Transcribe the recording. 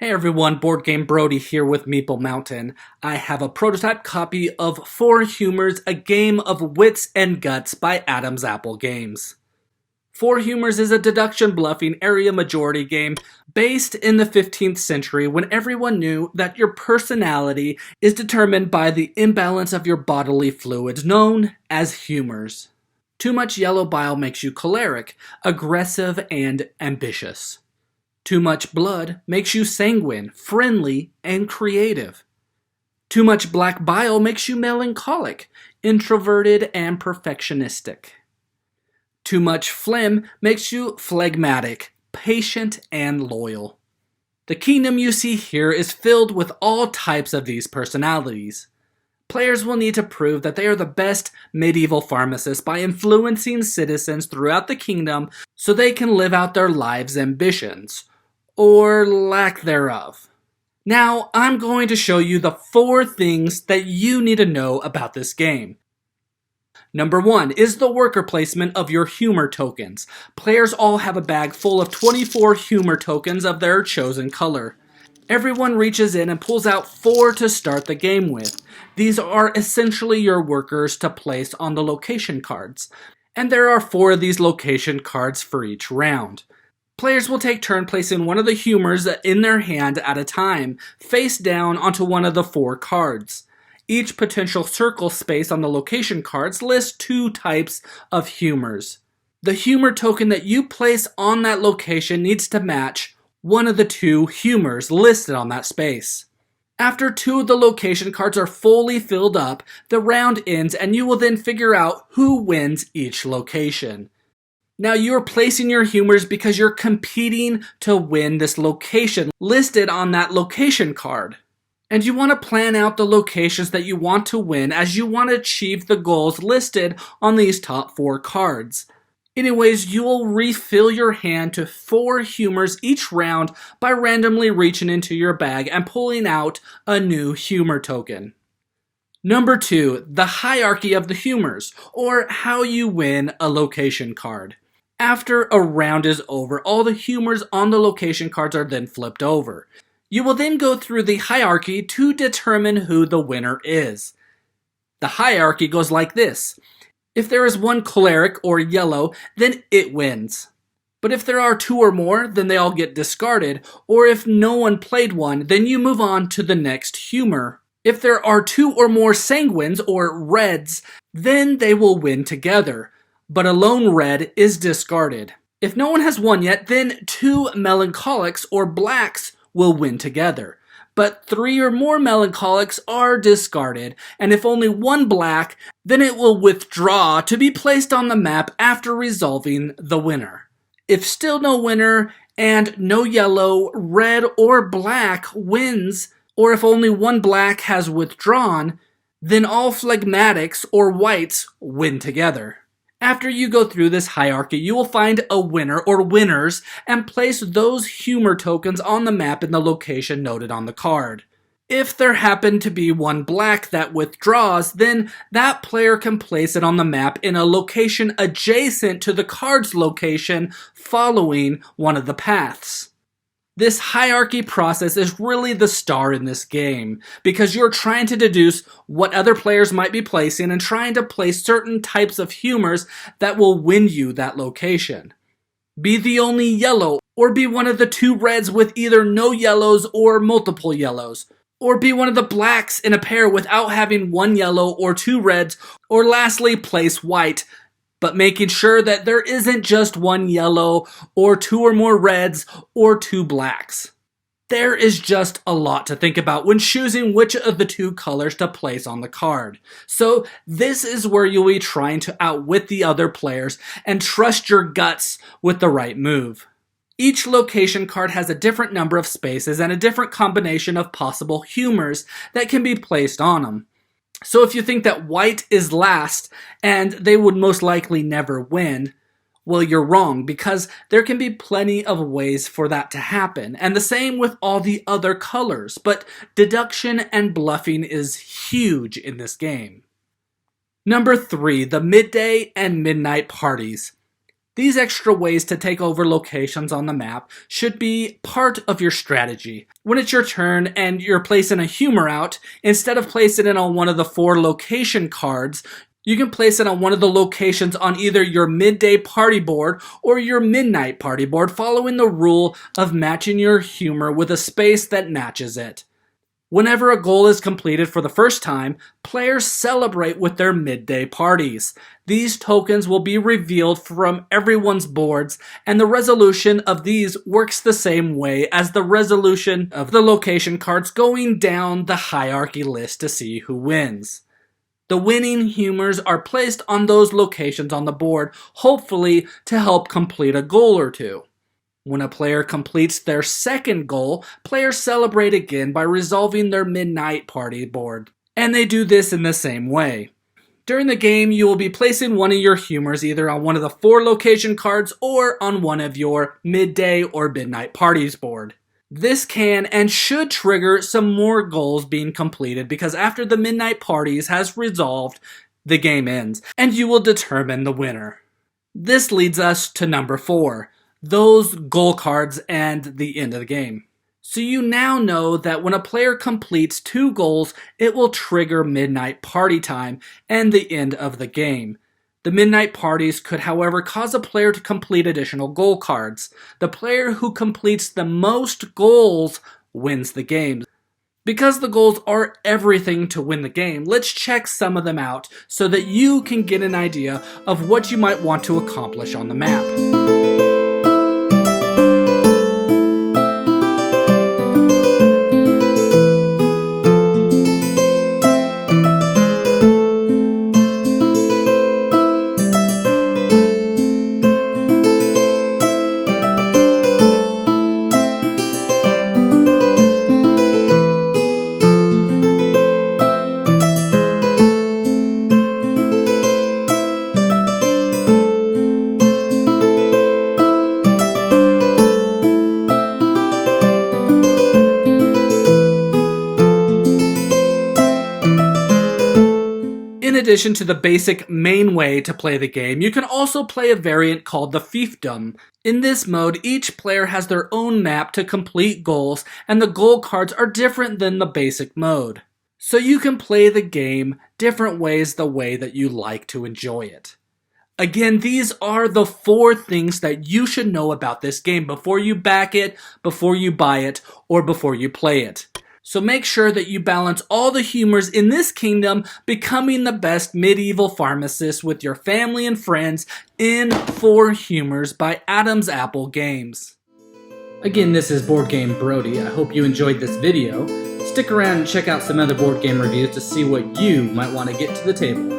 Hey everyone, Board Game Brody here with Meeple Mountain. I have a prototype copy of Four Humours, a game of wits and guts by Adam's Apple Games. Four Humours is a deduction bluffing area majority game based in the 15th century when everyone knew that your personality is determined by the imbalance of your bodily fluids known as humours. Too much yellow bile makes you choleric, aggressive, and ambitious. Too much blood makes you sanguine, friendly, and creative. Too much black bile makes you melancholic, introverted, and perfectionistic. Too much phlegm makes you phlegmatic, patient, and loyal. The kingdom you see here is filled with all types of these personalities. Players will need to prove that they are the best medieval pharmacists by influencing citizens throughout the kingdom so they can live out their lives' ambitions. Or lack thereof. Now, I'm going to show you the 4 things that you need to know about this game. Number 1 is the worker placement of your humor tokens. Players all have a bag full of 24 humor tokens of their chosen color. Everyone reaches in and pulls out 4 to start the game with. These are essentially your workers to place on the location cards. And there are 4 of these location cards for each round. Players will take turn placing one of the humours in their hand at a time, face down onto one of the 4 cards. Each potential circle space on the location cards lists 2 types of humours. The humour token that you place on that location needs to match one of the 2 humours listed on that space. After 2 of the location cards are fully filled up, the round ends and you will then figure out who wins each location. Now you're placing your humours because you're competing to win this location listed on that location card. And you want to plan out the locations that you want to win as you want to achieve the goals listed on these top 4 cards. Anyways, you will refill your hand to 4 humours each round by randomly reaching into your bag and pulling out a new humour token. Number 2, the hierarchy of the humours, or how you win a location card. After a round is over, all the humours on the location cards are then flipped over. You will then go through the hierarchy to determine who the winner is. The hierarchy goes like this. If there is one choleric or yellow, then it wins. But if there are 2 or more, then they all get discarded, or if no one played one, then you move on to the next humour. If there are 2 or more sanguines or reds, then they will win together. But a lone red is discarded. If no one has won yet, then 2 melancholics or blacks will win together. But 3 or more melancholics are discarded, and if only 1 black, then it will withdraw to be placed on the map after resolving the winner. If still no winner, and no yellow, red, or black wins, or if only 1 black has withdrawn, then all phlegmatics or whites win together. After you go through this hierarchy, you will find a winner or winners and place those humour tokens on the map in the location noted on the card. If there happen to be 1 black that withdraws, then that player can place it on the map in a location adjacent to the card's location following one of the paths. This hierarchy process is really the star in this game, because you're trying to deduce what other players might be placing and trying to place certain types of humours that will win you that location. Be the only yellow, or be one of the 2 reds with either no yellows or multiple yellows. Or be one of the blacks in a pair without having 1 yellow or 2 reds, or lastly place white, but making sure that there isn't just 1 yellow, or 2 or more reds, or 2 blacks. There is just a lot to think about when choosing which of the 2 colors to place on the card. So this is where you'll be trying to outwit the other players and trust your guts with the right move. Each location card has a different number of spaces and a different combination of possible humours that can be placed on them. So if you think that white is last and they would most likely never win, well, you're wrong, because there can be plenty of ways for that to happen. And the same with all the other colors, but deduction and bluffing is huge in this game. Number 3, the midday and midnight parties. These extra ways to take over locations on the map should be part of your strategy. When it's your turn and you're placing a humor out, instead of placing it on one of the 4 location cards, you can place it on one of the locations on either your midday party board or your midnight party board, following the rule of matching your humor with a space that matches it. Whenever a goal is completed for the first time, players celebrate with their midday parties. These tokens will be revealed from everyone's boards, and the resolution of these works the same way as the resolution of the location cards, going down the hierarchy list to see who wins. The winning humors are placed on those locations on the board, hopefully to help complete a goal or two. When a player completes their second goal, players celebrate again by resolving their midnight party board, and they do this in the same way. During the game, you will be placing one of your humors either on one of the 4 location cards or on one of your midday or midnight parties board. This can and should trigger some more goals being completed, because after the midnight parties has resolved, the game ends, and you will determine the winner. This leads us to number 4. Those goal cards and the end of the game. So you now know that when a player completes 2 goals, it will trigger midnight party time and the end of the game. The midnight parties could, however, cause a player to complete additional goal cards. The player who completes the most goals wins the game. Because the goals are everything to win the game, let's check some of them out so that you can get an idea of what you might want to accomplish on the map. In addition to the basic main way to play the game, you can also play a variant called the fiefdom. In this mode, each player has their own map to complete goals, and the goal cards are different than the basic mode. So you can play the game different ways, the way that you like to enjoy it. Again, these are the 4 things that you should know about this game before you back it, before you buy it, or before you play it. So make sure that you balance all the humors in this kingdom, becoming the best medieval pharmacist with your family and friends in Four Humours by Adam's Apple Games. Again, this is Board Game Brody. I hope you enjoyed this video. Stick around and check out some other board game reviews to see what you might want to get to the table.